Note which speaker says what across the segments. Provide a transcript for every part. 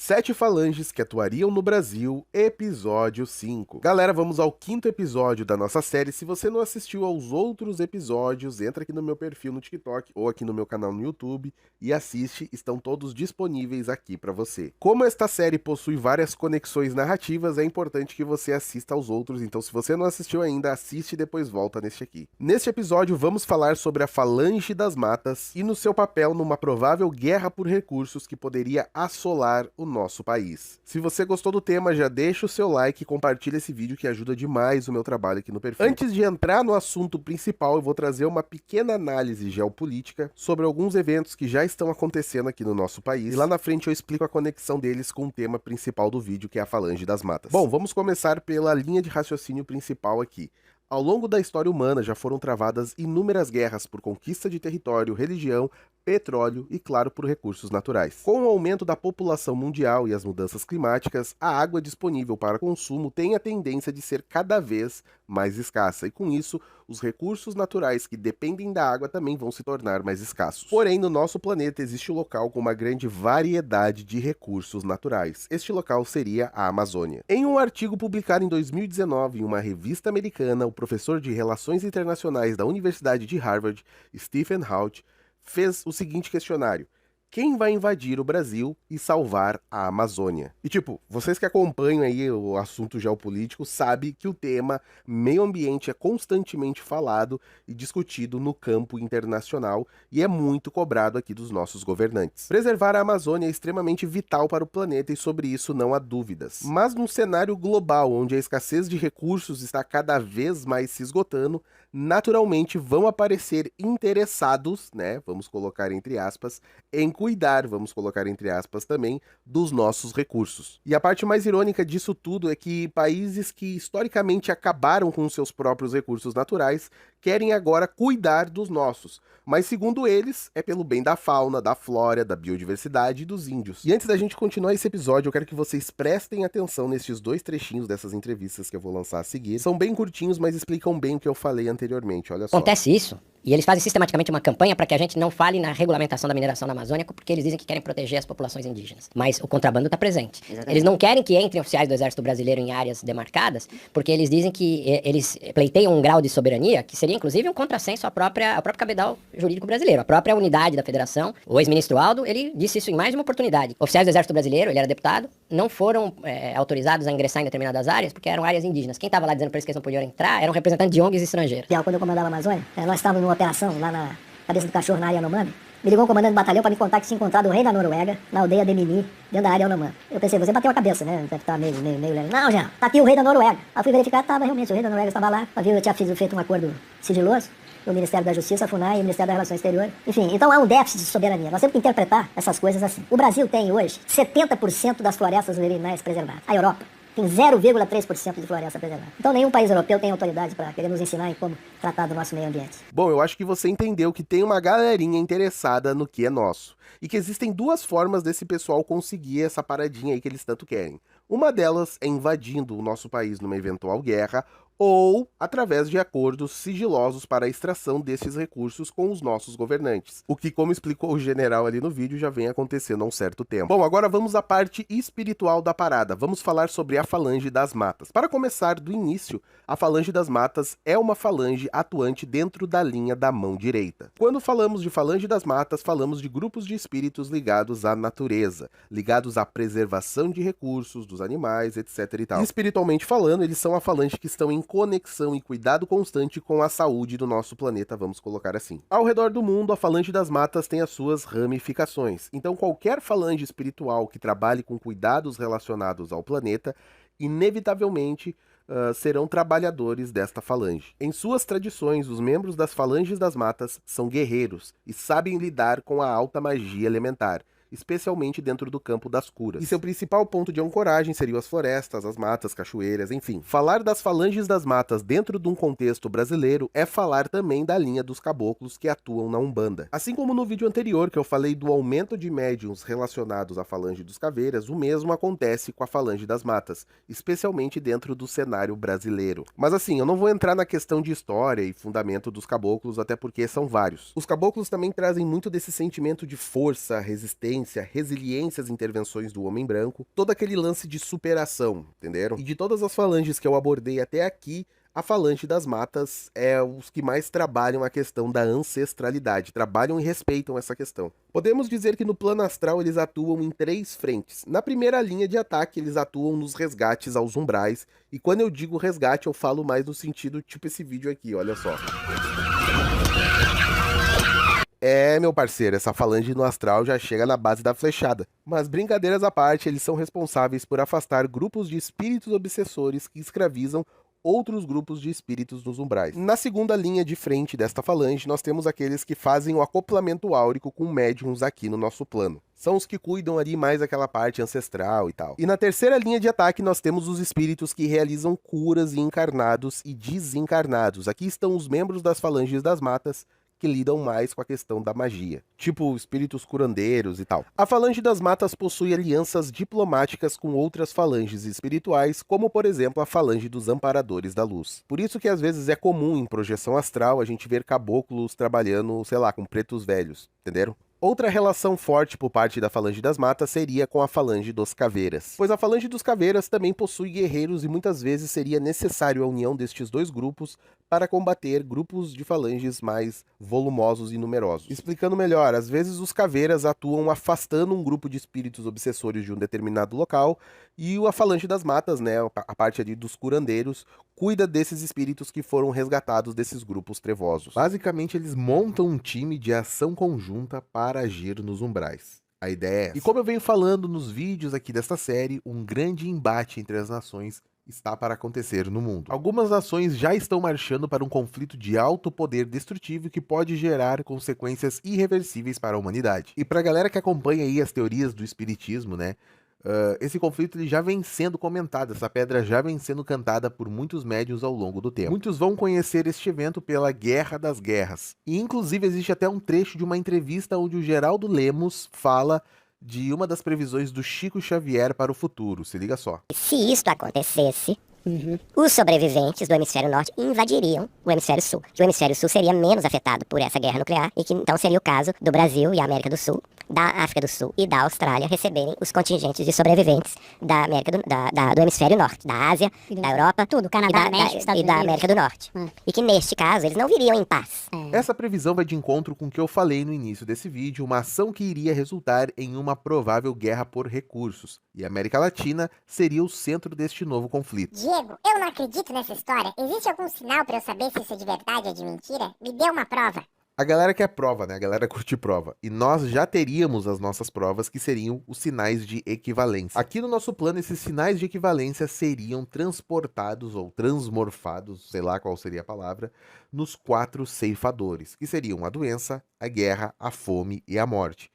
Speaker 1: 7 falanges que atuariam no Brasil, episódio 5. Galera, vamos ao 5º episódio da nossa série. Se você não assistiu aos outros episódios, entra aqui no meu perfil no TikTok ou aqui no meu canal no YouTube e assiste, estão todos disponíveis aqui pra você. Como esta série possui várias conexões narrativas, é importante que você assista aos outros, então se você não assistiu ainda, assiste e depois volta neste aqui. Neste episódio vamos falar sobre a Falange das Matas e no seu papel numa provável guerra por recursos que poderia assolar o nosso país. Se você gostou do tema, já deixa o seu like e compartilha esse vídeo que ajuda demais o meu trabalho aqui no perfil. Antes de entrar no assunto principal, eu vou trazer uma pequena análise geopolítica sobre alguns eventos que já estão acontecendo aqui no nosso país, e lá na frente eu explico a conexão deles com o tema principal do vídeo, que é a Falange das Matas. Bom, vamos começar pela linha de raciocínio principal aqui. Ao longo da história humana já foram travadas inúmeras guerras por conquista de território, religião, petróleo e, claro, por recursos naturais. Com o aumento da população mundial e as mudanças climáticas, a água disponível para consumo tem a tendência de ser cada vez mais escassa, e com isso, os recursos naturais que dependem da água também vão se tornar mais escassos. Porém, no nosso planeta existe um local com uma grande variedade de recursos naturais. Este local seria a Amazônia. Em um artigo publicado em 2019 em uma revista americana, o professor de Relações Internacionais da Universidade de Harvard, Stephen Hout, fez o seguinte questionário: quem vai invadir o Brasil e salvar a Amazônia? E vocês que acompanham aí o assunto geopolítico sabem que o tema meio ambiente é constantemente falado e discutido no campo internacional e é muito cobrado aqui dos nossos governantes. Preservar a Amazônia é extremamente vital para o planeta e sobre isso não há dúvidas. Mas num cenário global onde a escassez de recursos está cada vez mais se esgotando, naturalmente vão aparecer interessados, né, vamos colocar entre aspas, em cuidar, vamos colocar entre aspas também, dos nossos recursos. E a parte mais irônica disso tudo é que países que historicamente acabaram com seus próprios recursos naturais querem agora cuidar dos nossos, mas segundo eles, é pelo bem da fauna, da flora, da biodiversidade e dos índios. E antes da gente continuar esse episódio, eu quero que vocês prestem atenção nestes 2 trechinhos dessas entrevistas que eu vou lançar a seguir. São bem curtinhos, mas explicam bem o que eu falei anteriormente, olha só.
Speaker 2: Acontece isso, e eles fazem sistematicamente uma campanha para que a gente não fale na regulamentação da mineração na Amazônia, porque eles dizem que querem proteger as populações indígenas. Mas o contrabando está presente. Exatamente. Eles não querem que entrem oficiais do Exército Brasileiro em áreas demarcadas, porque eles dizem que eles pleiteiam um grau de soberania que seria inclusive um contrassenso ao próprio cabedal jurídico brasileiro, a própria unidade da federação. O ex-ministro Aldo, ele disse isso em mais de uma oportunidade. Oficiais do Exército Brasileiro, ele era deputado, não foram autorizados a ingressar em determinadas áreas porque eram áreas indígenas. Quem estava lá dizendo para eles que eles não podiam entrar era um representante de ONGs estrangeiras.
Speaker 3: Quando eu comandava a Amazônia, nós estávamos numa operação lá na Cabeça do Cachorro, na área Yanomami. Me ligou um comandante do batalhão para me contar que tinha encontrado o rei da Noruega na aldeia de Mimi, dentro da área Yanomami. Eu pensei, você bateu a cabeça, né? Deve estar meio lento. Não, já, tá aqui o rei da Noruega. Aí fui verificar, estava realmente, o rei da Noruega estava lá. Eu tinha feito um acordo sigiloso, o Ministério da Justiça, a FUNAI e o Ministério das Relações Exteriores. Enfim, então há um déficit de soberania. Nós temos que interpretar essas coisas assim. O Brasil tem hoje 70% das florestas urinárias preservadas. A Europa tem 0,3% de floresta preservada. Então nenhum país europeu tem autoridade para querer nos ensinar em como tratar do nosso meio ambiente.
Speaker 1: Bom, eu acho que você entendeu que tem uma galerinha interessada no que é nosso. E que existem 2 formas desse pessoal conseguir essa paradinha aí que eles tanto querem. Uma delas é invadindo o nosso país numa eventual guerra, ou através de acordos sigilosos para a extração desses recursos com os nossos governantes. O que, como explicou o general ali no vídeo, já vem acontecendo há um certo tempo. Bom, agora vamos à parte espiritual da parada. Vamos falar sobre a Falange das Matas. Para começar do início, a Falange das Matas é uma falange atuante dentro da linha da mão direita. Quando falamos de Falange das Matas, falamos de grupos de espíritos ligados à natureza, ligados à preservação de recursos, dos animais, etc e tal. E espiritualmente falando, eles são a falange que estão em conexão e cuidado constante com a saúde do nosso planeta, vamos colocar assim. Ao redor do mundo, a Falange das Matas tem as suas ramificações. Então, qualquer falange espiritual que trabalhe com cuidados relacionados ao planeta, inevitavelmente serão trabalhadores desta falange. Em suas tradições, os membros das Falanges das Matas são guerreiros e sabem lidar com a alta magia elementar, especialmente dentro do campo das curas. E seu principal ponto de ancoragem seriam as florestas, as matas, cachoeiras, enfim. Falar das Falanges das Matas dentro de um contexto brasileiro é falar também da linha dos caboclos que atuam na Umbanda. Assim como no vídeo anterior que eu falei do aumento de médiuns relacionados à Falange dos Caveiras, o mesmo acontece com a Falange das Matas, especialmente dentro do cenário brasileiro. Mas assim, eu não vou entrar na questão de história e fundamento dos caboclos, até porque são vários. Os caboclos também trazem muito desse sentimento de força, resistência, sobrevivência, resiliência às intervenções do homem branco, todo aquele lance de superação, entenderam? E de todas as falanges que eu abordei até aqui, a Falange das Matas é os que mais trabalham a questão da ancestralidade, trabalham e respeitam essa questão. Podemos dizer que no plano astral eles atuam em 3 frentes. Na primeira linha de ataque, eles atuam nos resgates aos umbrais, e quando eu digo resgate, eu falo mais no sentido tipo esse vídeo aqui, olha só. Meu parceiro, essa falange no astral já chega na base da flechada. Mas brincadeiras à parte, eles são responsáveis por afastar grupos de espíritos obsessores que escravizam outros grupos de espíritos nos umbrais. Na segunda linha de frente desta falange, nós temos aqueles que fazem o acoplamento áurico com médiums aqui no nosso plano. São os que cuidam ali mais daquela parte ancestral e tal. E na terceira linha de ataque nós temos os espíritos que realizam curas em encarnados e desencarnados. Aqui estão os membros das Falanges das Matas, que lidam mais com a questão da magia, tipo espíritos curandeiros e tal. A Falange das Matas possui alianças diplomáticas com outras falanges espirituais, como por exemplo a Falange dos Amparadores da Luz. Por isso que às vezes é comum em projeção astral a gente ver caboclos trabalhando, sei lá, com pretos velhos, entenderam? Outra relação forte por parte da Falange das Matas seria com a Falange dos Caveiras, pois a Falange dos Caveiras também possui guerreiros e muitas vezes seria necessário a união destes dois grupos para combater grupos de falanges mais volumosos e numerosos. Explicando melhor, às vezes os Caveiras atuam afastando um grupo de espíritos obsessores de um determinado local e a Falange das Matas, né, a parte ali dos curandeiros, cuida desses espíritos que foram resgatados desses grupos trevosos. Basicamente, eles montam um time de ação conjunta para agir nos umbrais. A ideia é essa. E como eu venho falando nos vídeos aqui desta série, um grande embate entre as nações está para acontecer no mundo. Algumas nações já estão marchando para um conflito de alto poder destrutivo que pode gerar consequências irreversíveis para a humanidade. E para a galera que acompanha aí as teorias do espiritismo, né? Esse conflito ele já vem sendo comentado, essa pedra já vem sendo cantada por muitos médiuns ao longo do tempo. Muitos vão conhecer este evento pela Guerra das Guerras. E inclusive existe até um trecho de uma entrevista onde o Geraldo Lemos fala de uma das previsões do Chico Xavier para o futuro. Se liga só.
Speaker 4: Se isto acontecesse, os sobreviventes do hemisfério norte invadiriam o hemisfério sul. Que o hemisfério sul seria menos afetado por essa guerra nuclear e que então seria o caso do Brasil e a América do Sul, da África do Sul e da Austrália receberem os contingentes de sobreviventes da América do hemisfério norte, da Ásia, da Europa,
Speaker 3: tudo, Canadá, México, Estados
Speaker 4: e da
Speaker 3: Unidos.
Speaker 4: América do Norte. E que neste caso eles não viriam em paz.
Speaker 1: Essa previsão vai de encontro com o que eu falei no início desse vídeo, uma ação que iria resultar em uma provável guerra por recursos. E a América Latina seria o centro deste novo conflito.
Speaker 5: Diego, eu não acredito nessa história. Existe algum sinal pra eu saber se isso é de verdade ou de mentira? Me dê uma prova.
Speaker 1: A galera quer prova, né? A galera curte prova. E nós já teríamos as nossas provas, que seriam os sinais de equivalência. Aqui no nosso plano, esses sinais de equivalência seriam transportados ou transmorfados, sei lá qual seria a palavra, nos 4 ceifadores, que seriam a doença, a guerra, a fome e a morte.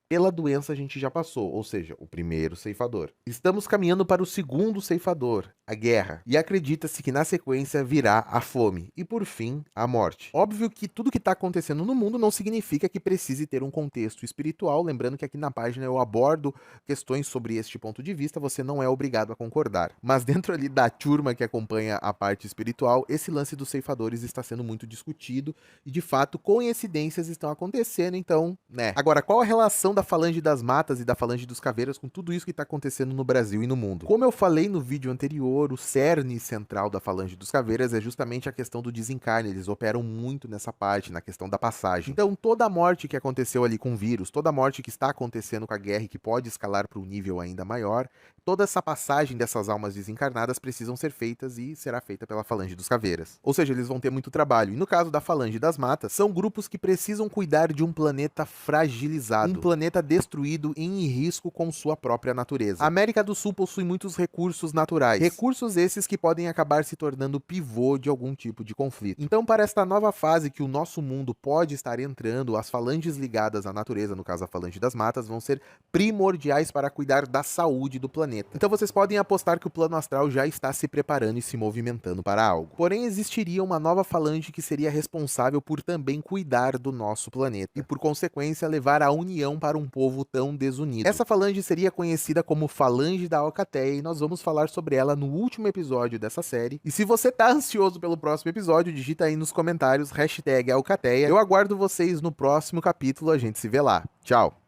Speaker 1: Pela doença a gente já passou, ou seja, o primeiro ceifador. Estamos caminhando para o segundo ceifador, a guerra, e acredita-se que na sequência virá a fome e, por fim, a morte. Óbvio que tudo que está acontecendo no mundo não significa que precise ter um contexto espiritual, lembrando que aqui na página eu abordo questões sobre este ponto de vista, você não é obrigado a concordar. Mas dentro ali da turma que acompanha a parte espiritual, esse lance dos ceifadores está sendo muito discutido e, de fato, coincidências estão acontecendo, então, né. Agora, qual a relação da Falange das Matas e da Falange dos Caveiras com tudo isso que está acontecendo no Brasil e no mundo? Como eu falei no vídeo anterior, o cerne central da Falange dos Caveiras é justamente a questão do desencarne. Eles operam muito nessa parte, na questão da passagem. Então, toda a morte que aconteceu ali com o vírus, toda a morte que está acontecendo com a guerra e que pode escalar para um nível ainda maior, toda essa passagem dessas almas desencarnadas precisam ser feitas e será feita pela Falange dos Caveiras. Ou seja, eles vão ter muito trabalho. E no caso da Falange das Matas, são grupos que precisam cuidar de um planeta fragilizado, um planeta destruído e em risco com sua própria natureza. A América do Sul possui muitos recursos naturais, recursos esses que podem acabar se tornando pivô de algum tipo de conflito. Então, para esta nova fase que o nosso mundo pode estar entrando, as falanges ligadas à natureza, no caso a Falange das Matas, vão ser primordiais para cuidar da saúde do planeta. Então vocês podem apostar que o plano astral já está se preparando e se movimentando para algo. Porém, existiria uma nova falange que seria responsável por também cuidar do nosso planeta e, por consequência, levar a união para um povo tão desunido. Essa falange seria conhecida como Falange da Alcateia e nós vamos falar sobre ela no último episódio dessa série. E se você tá ansioso pelo próximo episódio, digita aí nos comentários #Alcateia. Eu aguardo vocês no próximo capítulo, a gente se vê lá. Tchau!